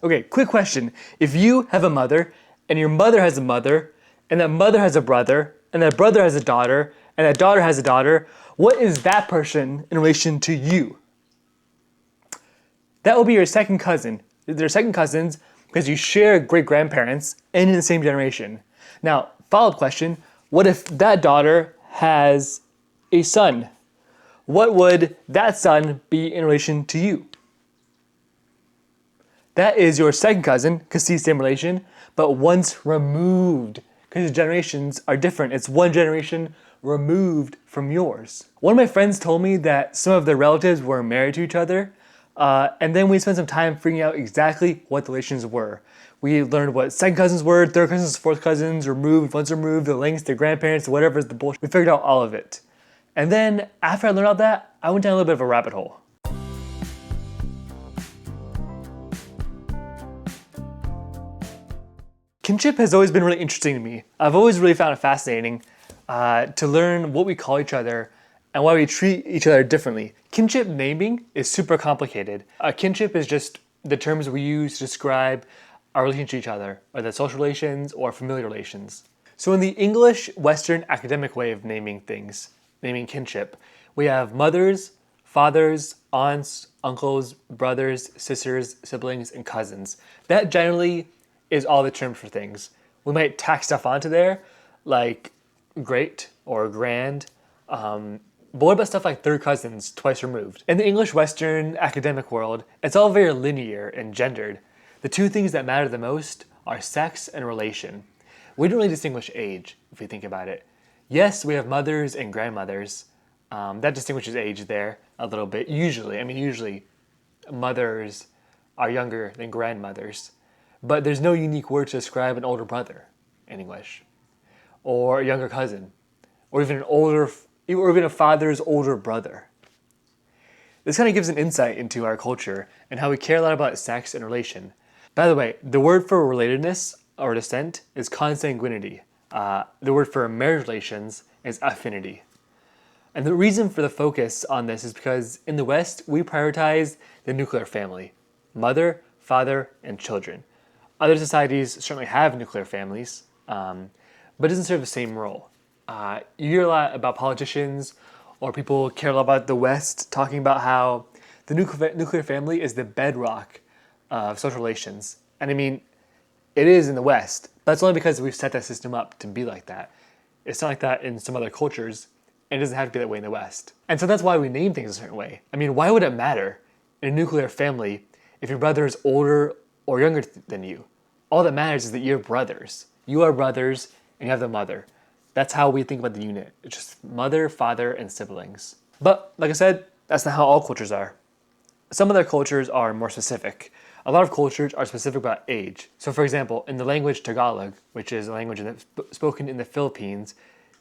Okay, quick question. If you have a mother, and your mother has a mother, and that mother has a brother, and that brother has a daughter, and that daughter has a daughter, what is that person in relation to you? That will be your second cousin. They're second cousins because you share great grandparents and in the same generation. Now, follow-up question, what if that daughter has a son? What would that son be in relation to you? That is your second cousin, because see, same relation, but once removed, because the generations are different. It's one generation removed from yours. One of my friends told me that some of their relatives were married to each other, and then we spent some time figuring out exactly what the relations were. We learned what second cousins were, third cousins, fourth cousins, removed, once removed, the links, the grandparents, whatever is the bullshit. We figured out all of it. And then after I learned all that, I went down a little bit of a rabbit hole. Kinship has always been really interesting to me. I've always really found it fascinating to learn what we call each other and why we treat each other differently. Kinship naming is super complicated. Kinship is just the terms we use to describe our relationship to each other, whether social relations or familiar relations. So in the English Western academic way of naming things, naming kinship, we have mothers, fathers, aunts, uncles, brothers, sisters, siblings, and cousins. That generally is all the terms for things. We might tack stuff onto there, like great or grand, but what about stuff like third cousins, twice removed? In the English Western academic world, it's all very linear and gendered. The two things that matter the most are sex and relation. We don't really distinguish age, if we think about it. Yes, we have mothers and grandmothers. That distinguishes age there a little bit, usually. Usually mothers are younger than grandmothers. But there's no unique word to describe an older brother in English, or a younger cousin, or even a father's older brother. This kind of gives an insight into our culture and how we care a lot about sex and relation. By the way, the word for relatedness or descent is consanguinity. The word for marriage relations is affinity. And the reason for the focus on this is because in the West, we prioritize the nuclear family: mother, father, and children. Other societies certainly have nuclear families, but it doesn't serve the same role. You hear a lot about politicians or people care a lot about the West talking about how the nuclear family is the bedrock of social relations. And it is in the West, but it's only because we've set that system up to be like that. It's not like that in some other cultures, and it doesn't have to be that way in the West. And so that's why we name things a certain way. Why would it matter in a nuclear family if your brother is older or younger than you? All that matters is that you're brothers. You are brothers and you have the mother. That's how we think about the unit. It's just mother, father, and siblings. But like I said, that's not how all cultures are. Some other cultures are more specific. A lot of cultures are specific about age. So for example, in the language Tagalog, which is a language spoken in the Philippines,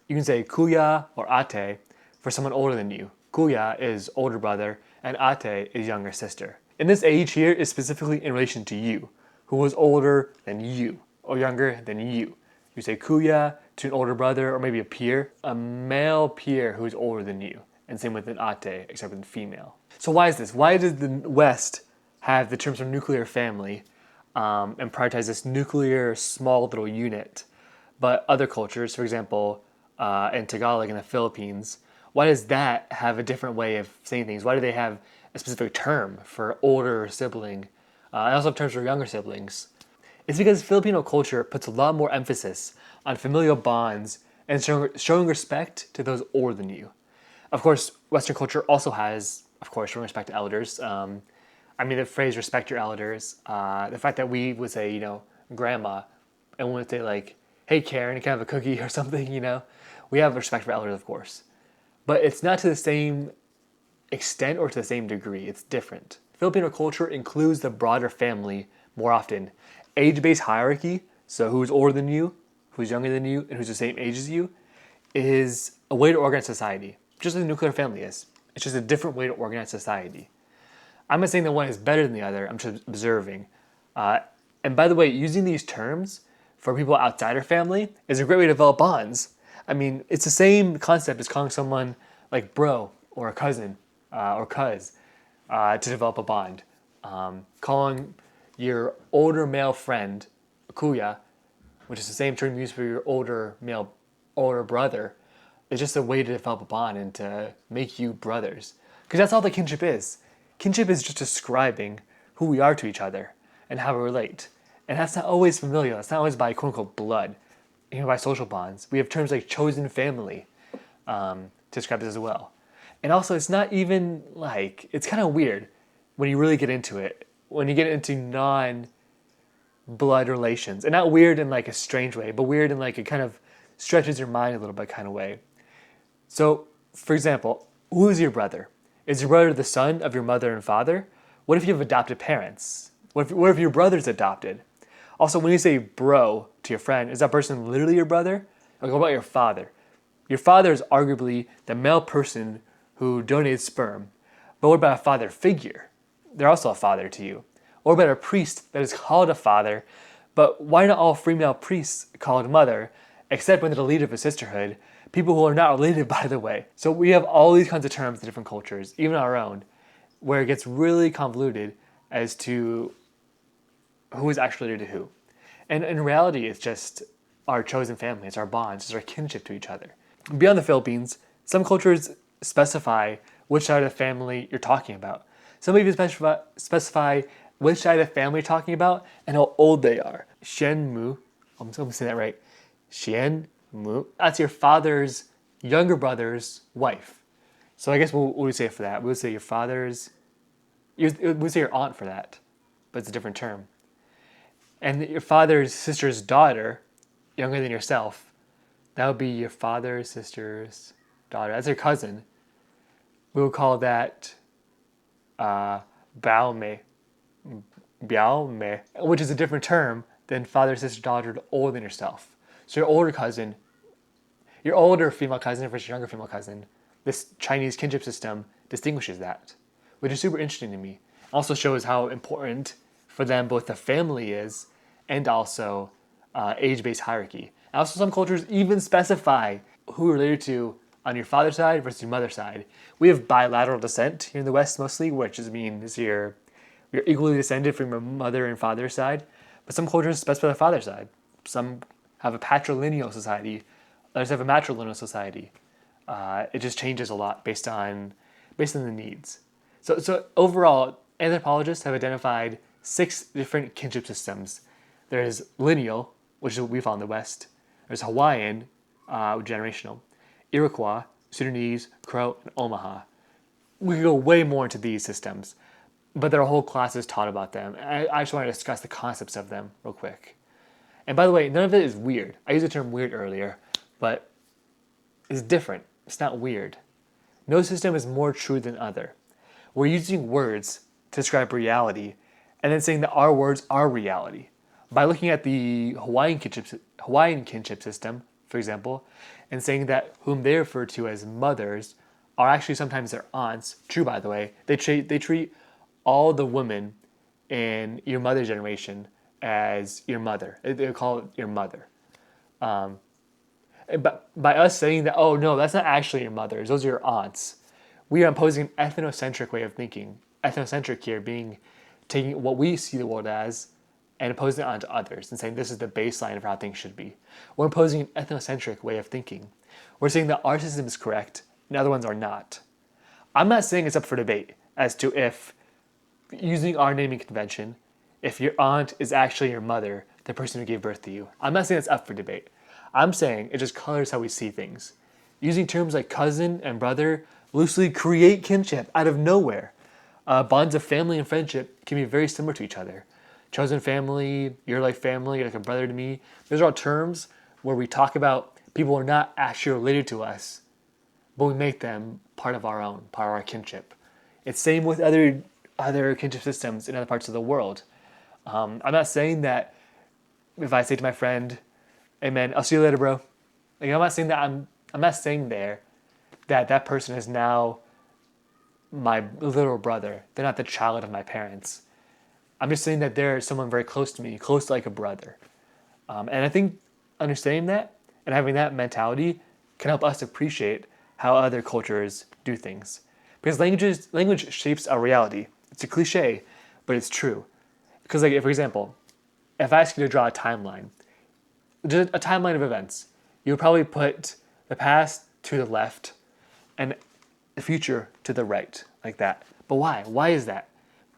you can say kuya or ate for someone older than you. Kuya is older brother and ate is younger sister. And this age here is specifically in relation to you, who was older than you or younger than you. You say kuya to an older brother or maybe a peer, a male peer who's older than you. And same with an ate, except with female. So why is this? Why does the West have the terms of nuclear family and prioritize this nuclear small little unit? But other cultures, for example, in Tagalog in the Philippines, why does that have a different way of saying things? Why do they have a specific term for older sibling? I also have terms for younger siblings. It's because Filipino culture puts a lot more emphasis on familial bonds and showing respect to those older than you. Of course, Western culture also has, showing respect to elders. The phrase "respect your elders." The fact that we would say, grandma, and we would say like, "Hey, Karen, can I have a cookie or something?" We have respect for elders, of course, but it's not to the same extent or to the same degree. It's different. Filipino culture includes the broader family more often. Age-based hierarchy, so who's older than you, who's younger than you, and who's the same age as you, is a way to organize society, just like the nuclear family is. It's just a different way to organize society. I'm not saying that one is better than the other, I'm just observing. And by the way, using these terms for people outside our family is a great way to develop bonds. It's the same concept as calling someone like bro or a cousin or cuz to develop a bond. Calling your older male friend, kuya, which is the same term used for your older brother, is just a way to develop a bond and to make you brothers. Because that's all that kinship is. Kinship is just describing who we are to each other and how we relate. And that's not always familial. It's not always by quote unquote blood, by social bonds. We have terms like chosen family to describe this as well. And also, it's not even like, it's kind of weird when you really get into it, when you get into non-blood relations. And not weird in like a strange way, but weird in like it kind of stretches your mind a little bit kind of way. So, for example, who is your brother? Is your brother the son of your mother and father? What if you have adopted parents? What if your brother's adopted? Also, when you say bro to your friend, is that person literally your brother? Like, what about your father? Your father is arguably the male person who donated sperm. But what about a father figure? They're also a father to you. Or about a priest that is called a father, but why not all female priests called mother, except when they're the leader of a sisterhood, people who are not related, by the way. So we have all these kinds of terms in different cultures, even our own, where it gets really convoluted as to who is actually related to who. And in reality, it's just our chosen family, it's our bonds, it's our kinship to each other. Beyond the Philippines, some cultures specify which side of the family you're talking about. Some even specify which side of the family you're talking about and how old they are. Xian Mu, I'm going to say that right. Xian Mu, that's your father's younger brother's wife. So I guess what would we say for that? We would say your father's, we would say your aunt for that, but it's a different term. And your father's sister's daughter, younger than yourself, that would be your father's sister's daughter. That's your cousin. We would call that Bao Me, which is a different term than father, sister, daughter older than yourself. So your older cousin, your older female cousin versus your younger female cousin, this Chinese kinship system distinguishes that, which is super interesting to me. Also shows how important for them both the family is and also age-based hierarchy. And also some cultures even specify who you're related to on your father's side versus your mother's side. We have bilateral descent here in the West mostly, which means you're equally descended from your mother and father's side. But some cultures specify the father's side. Some have a patrilineal society. Others have a matrilineal society. It just changes a lot based on the needs. So overall, anthropologists have identified 6 different kinship systems. There's lineal, which is what we found in the West. There's Hawaiian, generational, Iroquois, Sudanese, Crow, and Omaha. We could go way more into these systems, but there are whole classes taught about them. I just want to discuss the concepts of them real quick. And by the way, none of it is weird. I used the term weird earlier, but it's different. It's not weird. No system is more true than other. We're using words to describe reality and then saying that our words are reality. By looking at the Hawaiian kinship system, for example, and saying that whom they refer to as mothers are actually sometimes their aunts. True, by the way. They treat all the women in your mother's generation as your mother. They call it your mother. But by us saying that, oh no, that's not actually your mothers, those are your aunts, we are imposing an ethnocentric way of thinking. Ethnocentric here being taking what we see the world as and imposing it onto others and saying this is the baseline of how things should be. We're imposing an ethnocentric way of thinking. We're saying that our system is correct and other ones are not. I'm not saying it's up for debate as to if, using our naming convention, if your aunt is actually your mother, the person who gave birth to you. I'm not saying it's up for debate. I'm saying it just colors how we see things. Using terms like cousin and brother loosely create kinship out of nowhere. Bonds of family and friendship can be very similar to each other. Chosen family, you're like family, you're like a brother to me. Those are all terms where we talk about people who are not actually related to us, but we make them part of our own, part of our kinship. It's same with other kinship systems in other parts of the world. I'm not saying that if I say to my friend, hey man, I'll see you later, bro. Like, I'm not saying that I'm not saying there that person is now my little brother. They're not the child of my parents. I'm just saying that they're someone very close to me, close to like a brother. And I think understanding that and having that mentality can help us appreciate how other cultures do things. Because language shapes our reality. It's a cliche, but it's true. Because like, for example, if I ask you to draw a timeline, just a timeline of events, you would probably put the past to the left and the future to the right, like that. But why? Why is that?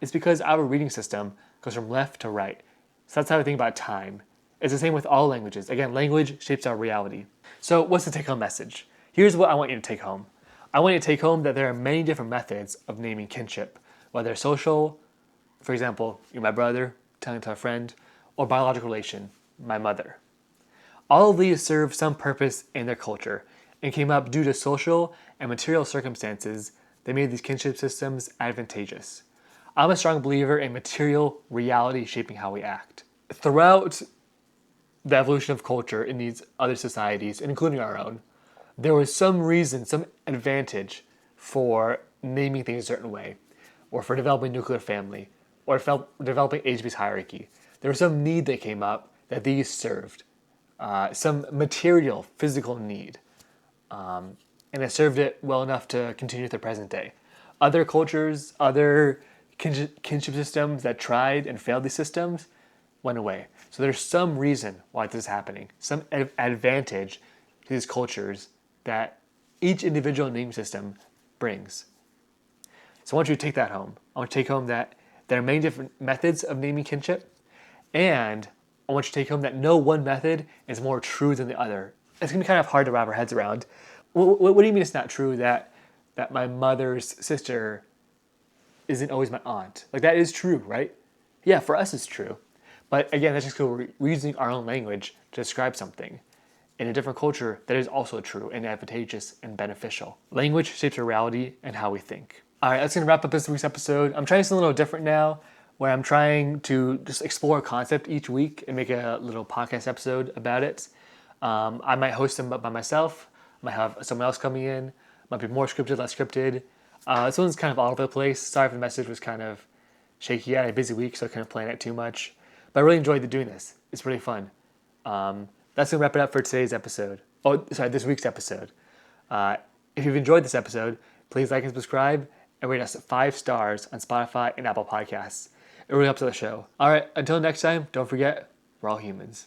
It's because our reading system goes from left to right. So that's how I think about time. It's the same with all languages. Again, language shapes our reality. So what's the take-home message? Here's what I want you to take home. I want you to take home that there are many different methods of naming kinship, whether social, for example, you're my brother, telling to a friend, or biological relation, my mother. All of these serve some purpose in their culture and came up due to social and material circumstances that made these kinship systems advantageous. I'm a strong believer in material reality shaping how we act. Throughout the evolution of culture in these other societies, including our own, there was some reason, some advantage for naming things a certain way, or for developing nuclear family, or developing age-based hierarchy. There was some need that came up that these served, some material, physical need, and it served it well enough to continue to the present day. Other cultures, other kinship systems that tried and failed these systems went away. So there's some reason why this is happening, some advantage to these cultures that each individual naming system brings. So I want you to take that home. I want you to take home that there are many different methods of naming kinship, and I want you to take home that no one method is more true than the other. It's going to be kind of hard to wrap our heads around. What do you mean it's not true that my mother's sister isn't always my aunt? Like, that is true, right? Yeah, for us it's true. But again, that's just because we're using our own language to describe something. In a different culture, that is also true and advantageous and beneficial. Language shapes our reality and how we think. All right, that's going to wrap up this week's episode. I'm trying something a little different now, where I'm trying to just explore a concept each week and make a little podcast episode about it. I might host them by myself. I might have someone else coming in. Might be more scripted, less scripted. This one's kind of all over the place. Sorry if the message was kind of shaky. I had a busy week, so I couldn't plan it too much. But I really enjoyed doing this. It's really fun. That's going to wrap it up for today's episode. This week's episode. If you've enjoyed this episode, please like and subscribe and rate us 5 stars on Spotify and Apple Podcasts. It really helps the show. All right, until next time, don't forget, we're all humans.